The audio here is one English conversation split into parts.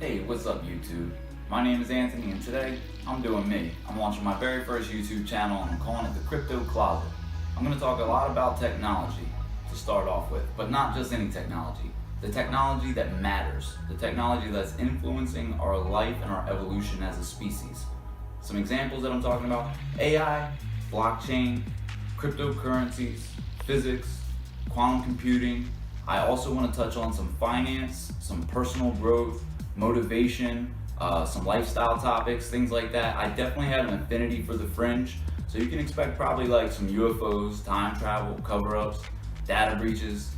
Hey, what's up YouTube? My name is Anthony and today I'm doing me. I'm launching my very first YouTube channel and I'm calling it the Crypto Closet. I'm going to talk a lot about technology to start off with, but not just any technology. The technology that matters, the technology that's influencing our life and our evolution as a species. Some examples that I'm talking about: AI, blockchain, cryptocurrencies, physics, quantum computing. I also want to touch on some finance, some personal growth, motivation, some lifestyle topics, things like that. I definitely had an affinity for the fringe, so you can expect probably like some UFOs, time travel, cover-ups, data breaches,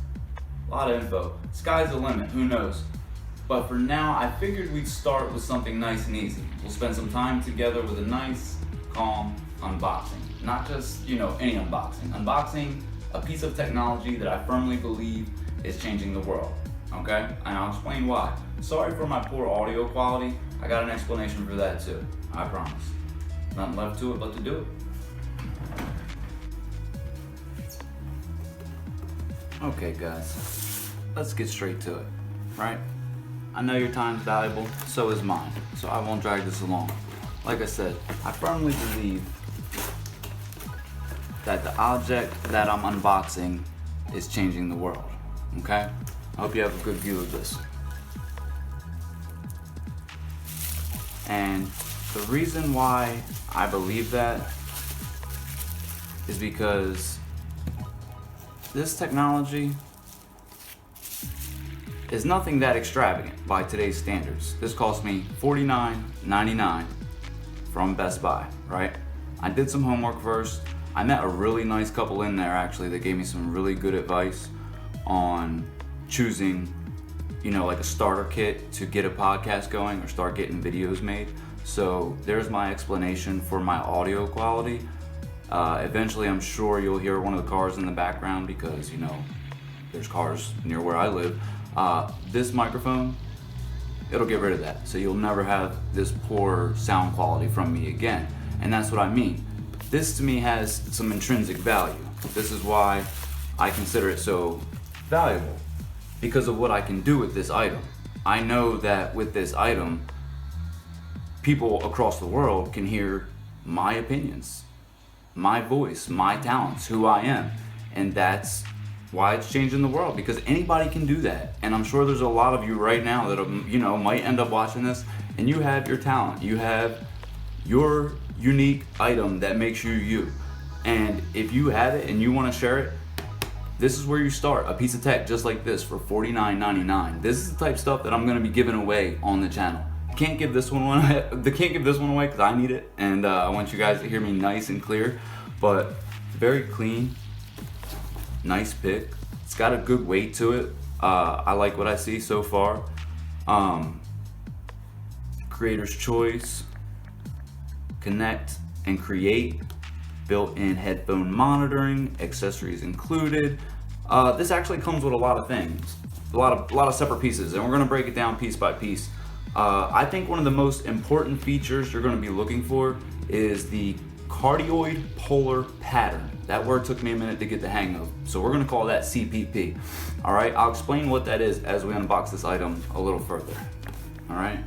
a lot of info. Sky's the limit, who knows? But for now, I figured we'd start with something nice and easy. We'll spend some time together with a nice, calm unboxing. Not just, any unboxing. Unboxing a piece of technology that I firmly believe is changing the world, okay? And I'll explain why. Sorry for my poor audio quality. I got an explanation for that too, I promise. Nothing left to it but to do it. Okay guys, let's get straight to it, right? I know your time's valuable, so is mine, so I won't drag this along. Like I said, I firmly believe that the object that I'm unboxing is changing the world, okay? I hope you have a good view of this. And the reason why I believe that is because this technology is nothing that extravagant by today's standards. This cost me $49.99 from Best Buy, right? I did some homework first. I met a really nice couple in there actually that gave me some really good advice on choosing, like a starter kit to get a podcast going or start getting videos made. So there's my explanation for my audio quality. Eventually I'm sure you'll hear one of the cars in the background because, there's cars near where I live. This microphone, it'll get rid of that. So you'll never have this poor sound quality from me again. And that's what I mean. This to me has some intrinsic value. This is why I consider it so valuable, because of what I can do with this item. I know that with this item, people across the world can hear my opinions, my voice, my talents, who I am. And that's why it's changing the world, because anybody can do that. And I'm sure there's a lot of you right now that might end up watching this, and you have your talent, you have your unique item that makes you you. And if you have it and you want to share it, this is where you start. A piece of tech just like this for $49.99. This is the type of stuff that I'm going to be giving away on the channel. Can't give this one away. Can't give this one away because I need it, and I want you guys to hear me nice and clear. But very clean, nice pick. It's got a good weight to it. I like what I see so far. Creator's choice, connect and create, built-in headphone monitoring, accessories included. This actually comes with a lot of things, a lot of separate pieces, and we're going to break it down piece by piece. I think one of the most important features you're going to be looking for is the cardioid polar pattern. That word took me a minute to get the hang of, so we're going to call that CPP. All right, I'll explain what that is as we unbox this item a little further. All right,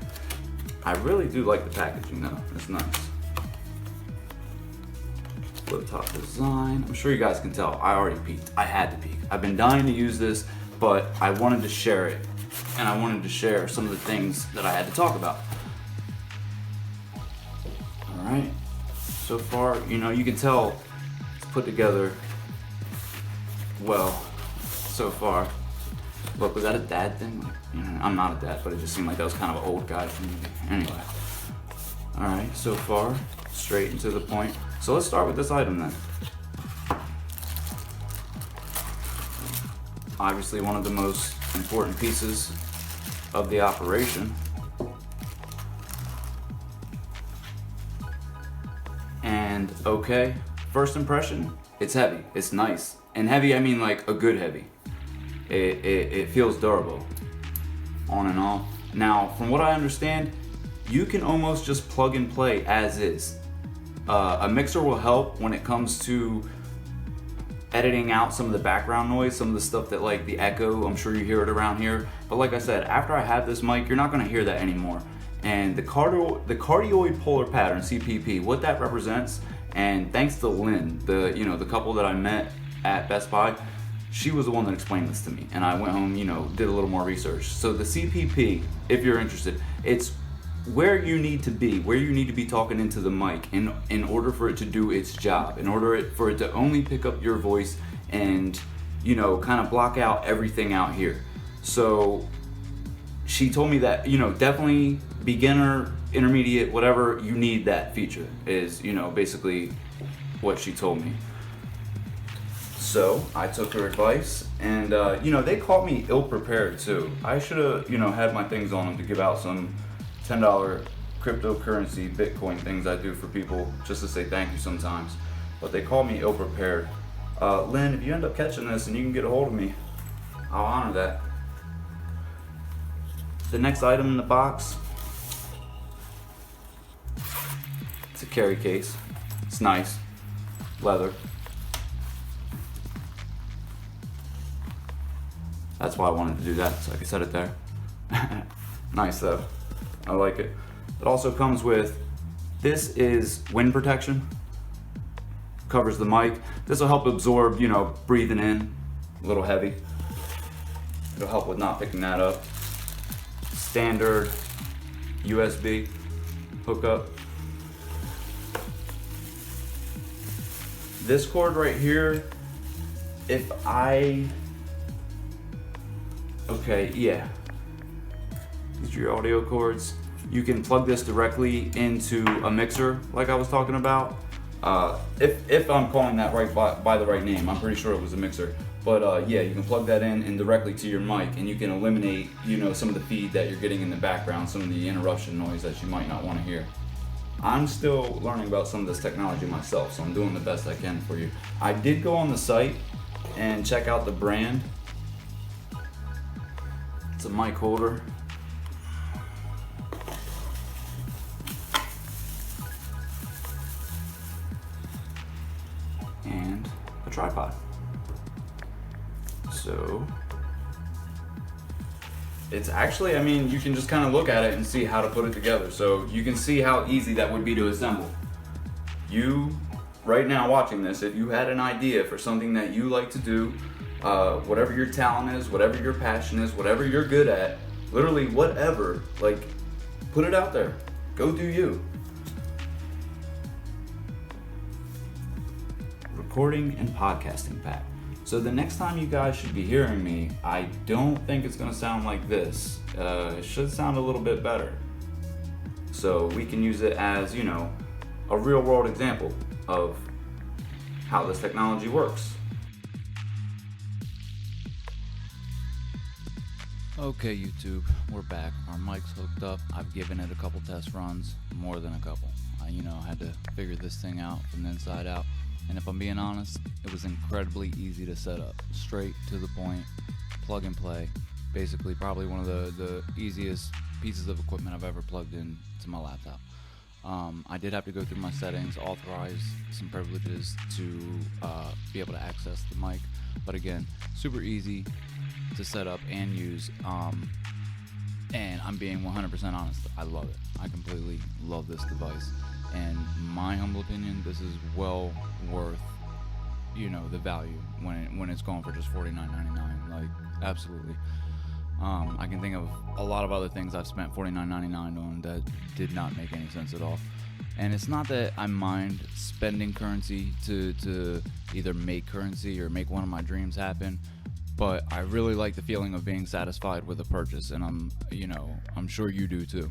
I really do like the packaging though. It's nice. Flip top design. I'm sure you guys can tell I already peeked. I had to peek. I've been dying to use this, but I wanted to share it, and I wanted to share some of the things that I had to talk about. All right. So far, you can tell it's put together well so far. Look, was that a dad thing? I'm not a dad, but it just seemed like that was kind of an old guy for me. Anyway. All right, so far, straight and to the point. So let's start with this item then. Obviously one of the most important pieces of the operation. And okay, first impression, it's heavy, it's nice. And heavy, I mean like a good heavy. It feels durable, on and off. Now, from what I understand, you can almost just plug and play as is. A mixer will help when it comes to editing out some of the background noise, some of the stuff that like the echo, I'm sure you hear it around here. But like I said, after I have this mic, you're not gonna hear that anymore. And the cardioid polar pattern, CPP, what that represents, and thanks to Lynn, the couple that I met at Best Buy, she was the one that explained this to me, and I went home, did a little more research. So the CPP, if you're interested, it's where you need to be talking into the mic in order for it to do its job, in order for it to only pick up your voice and, kind of block out everything out here. So she told me that, definitely beginner, intermediate, whatever, you need that feature is, basically what she told me. So I took her advice, and they caught me ill-prepared too. I should have, had my things on them to give out some $10 cryptocurrency Bitcoin things I do for people just to say thank you sometimes. But they called me ill-prepared. Lynn, if you end up catching this and you can get a hold of me, I'll honor that. The next item in the box, it's a carry case. It's nice, leather. That's why I wanted to do that, so I could set it there. Nice though, I like it. It also comes with, this is wind protection, covers the mic. This will help absorb, breathing in, a little heavy. It'll help with not picking that up. Standard USB hookup. This cord right here, these are your audio cords. You can plug this directly into a mixer like I was talking about. If I'm calling that right by the right name, I'm pretty sure it was a mixer. But you can plug that in and directly to your mic, and you can eliminate, some of the feed that you're getting in the background, some of the interruption noise that you might not want to hear. I'm still learning about some of this technology myself, so I'm doing the best I can for you. I did go on the site and check out the brand. It's a mic holder. And a tripod. So it's actually, you can just kind of look at it and see how to put it together. So you can see how easy that would be to assemble. You, right now watching this, if you had an idea for something that you like to do, whatever your talent is, whatever your passion is, whatever you're good at, literally whatever, put it out there. Go do you. Recording and podcasting pack. So the next time you guys should be hearing me, I don't think it's going to sound like this. It should sound a little bit better. So we can use it as, a real world example of how this technology works. Okay, YouTube, we're back. Our mic's hooked up. I've given it a couple test runs, more than a couple. I had to figure this thing out from the inside out. And if I'm being honest, it was incredibly easy to set up. Straight to the point, plug and play. Basically, probably one of the easiest pieces of equipment I've ever plugged in to my laptop. I did have to go through my settings, authorize some privileges to be able to access the mic. But again, super easy to set up and use. And I'm being 100% honest, I love it. I completely love this device. And my humble opinion, this is well worth, the value when it's going for just $49.99. Absolutely. I can think of a lot of other things I've spent $49.99 on that did not make any sense at all. And it's not that I mind spending currency to either make currency or make one of my dreams happen, but I really like the feeling of being satisfied with a purchase, and I'm sure you do too.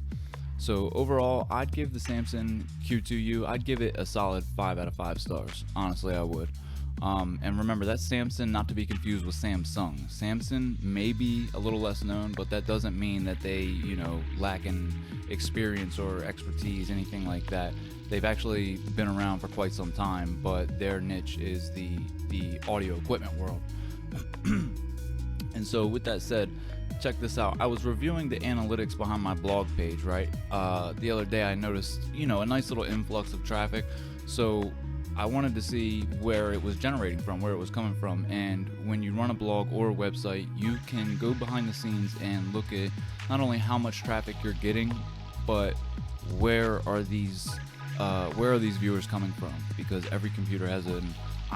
So overall, I'd give the Samson Q2U, I'd give it a solid 5 out of 5 stars. Honestly, I would. And remember, that's Samson, not to be confused with Samsung. Samson may be a little less known, but that doesn't mean that they, lack in experience or expertise, anything like that. They've actually been around for quite some time, but their niche is the audio equipment world. And so with that said, check this out. I was reviewing the analytics behind my blog page, right? The other day I noticed, a nice little influx of traffic. So I wanted to see where it was generating from, where it was coming from. And when you run a blog or a website, you can go behind the scenes and look at not only how much traffic you're getting, but where are these viewers coming from, because every computer has an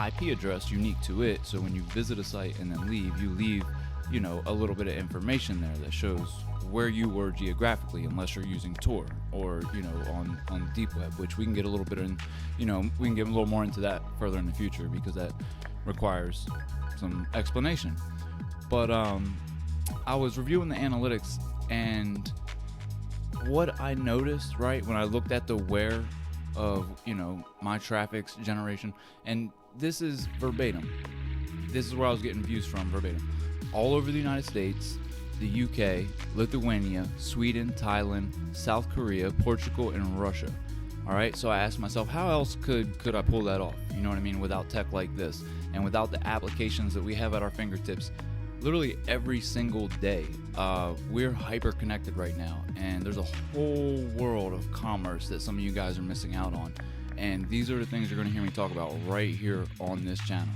IP address unique to it. So when you visit a site and then leave, you leave, a little bit of information there that shows where you were geographically, unless you're using Tor or on the deep web, which we can get a little bit in, we can get a little more into that further in the future, because that requires some explanation. But I was reviewing the analytics, and what I noticed, right, when I looked at the where of my traffic's generation, and this is verbatim, this is where I was getting views from verbatim, all over the United States, the UK, Lithuania, Sweden, Thailand, South Korea, Portugal, and Russia. All right, so I asked myself, how else could I pull that off? You know what I mean? Without tech like this, and without the applications that we have at our fingertips, literally every single day. We're hyper connected right now, and there's a whole world of commerce that some of you guys are missing out on. And these are the things you're going to hear me talk about right here on this channel.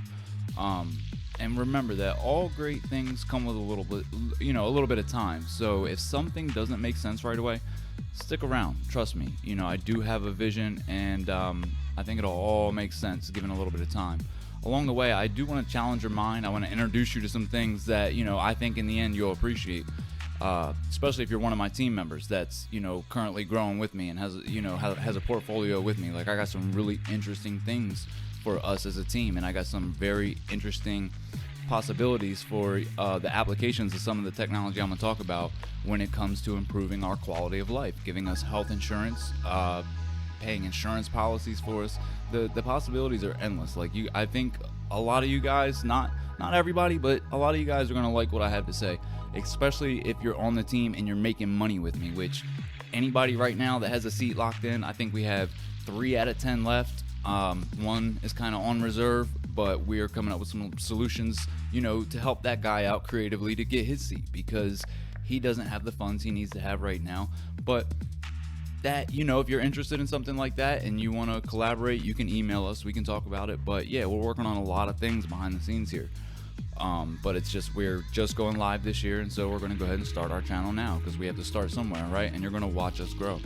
And remember that all great things come with a little bit of time. So if something doesn't make sense right away, stick around. Trust me. I do have a vision, and I think it'll all make sense given a little bit of time. Along the way, I do want to challenge your mind. I want to introduce you to some things that I think in the end you'll appreciate. Especially if you're one of my team members that's currently growing with me and has a portfolio with me. Like, I got some really interesting things for us as a team, and I got some very interesting possibilities for the applications of some of the technology I'm going to talk about when it comes to improving our quality of life, giving us health insurance, paying insurance policies for us. The possibilities are endless. I think a lot of you guys, not everybody, but a lot of you guys are going to like what I have to say, especially if you're on the team and you're making money with me, which anybody right now that has a seat locked in, I think we have 3 out of 10 left. One is kind of on reserve, but we are coming up with some solutions, to help that guy out creatively to get his seat, because he doesn't have the funds he needs to have right now. But that, if you're interested in something like that and you want to collaborate, you can email us. We can talk about it. But yeah, we're working on a lot of things behind the scenes here. But it's just, we're just going live this year, and so we're going to go ahead and start our channel now, because we have to start somewhere, right? And you're going to watch us grow.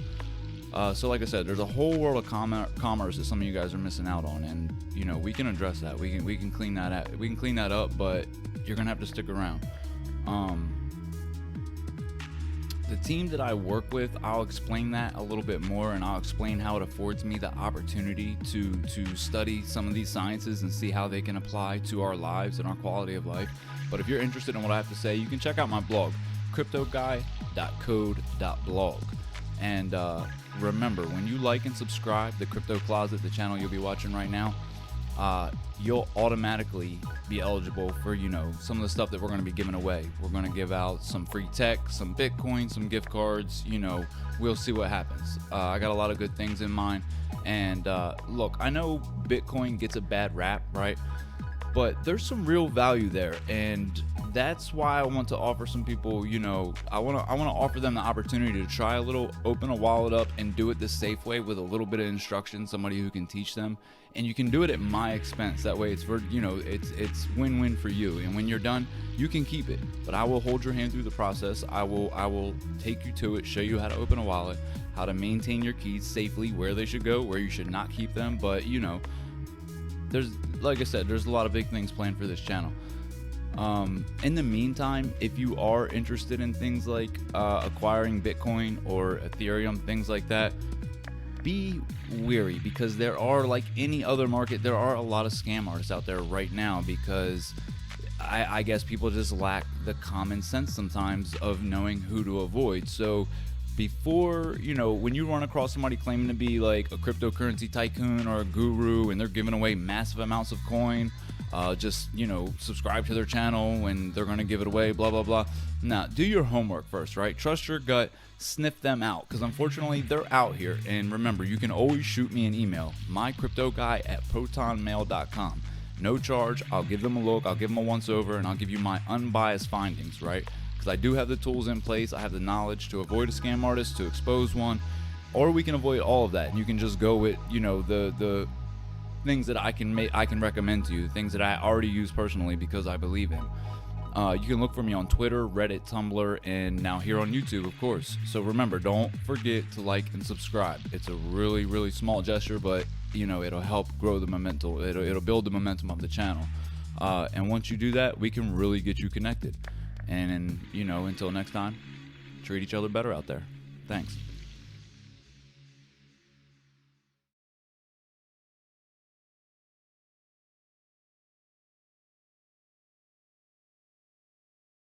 So like I said, there's a whole world of commerce that some of you guys are missing out on, and we can address that. We can clean that up. We can clean that up, but you're gonna have to stick around. The team that I work with, I'll explain that a little bit more, and I'll explain how it affords me the opportunity to study some of these sciences and see how they can apply to our lives and our quality of life. But if you're interested in what I have to say, you can check out my blog, cryptoguy.code.blog. And remember, when you like and subscribe the Crypto Closet, the channel you'll be watching right now, you'll automatically be eligible for some of the stuff that we're going to be giving away. We're going to give out some free tech, some Bitcoin, some gift cards. We'll see what happens. I got a lot of good things in mind. And look, I know Bitcoin gets a bad rap, right? But there's some real value there, and that's why I want to offer some people, I want to offer them the opportunity to try a little, open a wallet up and do it the safe way with a little bit of instruction, somebody who can teach them, and you can do it at my expense. That way it's for, it's win-win for you, and when you're done, you can keep it, but I will hold your hand through the process. I will take you to it, show you how to open a wallet, how to maintain your keys safely, where they should go, where you should not keep them, but like I said, there's a lot of big things planned for this channel. In the meantime, if you are interested in things like acquiring Bitcoin or Ethereum, things like that, be wary, because there are, like any other market, there are a lot of scam artists out there right now, because I guess people just lack the common sense sometimes of knowing who to avoid. So before, when you run across somebody claiming to be like a cryptocurrency tycoon or a guru, and they're giving away massive amounts of coin, just subscribe to their channel and they're gonna give it away, blah blah blah. Now, do your homework first, right? Trust your gut, sniff them out, because unfortunately they're out here. And remember, you can always shoot me an email, mycryptoguy@protonmail.com. No charge. I'll give them a look, I'll give them a once over, and I'll give you my unbiased findings, right? Because I do have the tools in place, I have the knowledge to avoid a scam artist, to expose one, or we can avoid all of that, and you can just go with things that I can recommend to you, things that I already use personally because I believe in. You can look for me on Twitter, Reddit, Tumblr, and now here on YouTube, of course. So remember, don't forget to like and subscribe. It's a really, really small gesture, but it'll help grow the momentum. It'll build the momentum of the channel. And once you do that, we can really get you connected. And until next time, treat each other better out there. Thanks.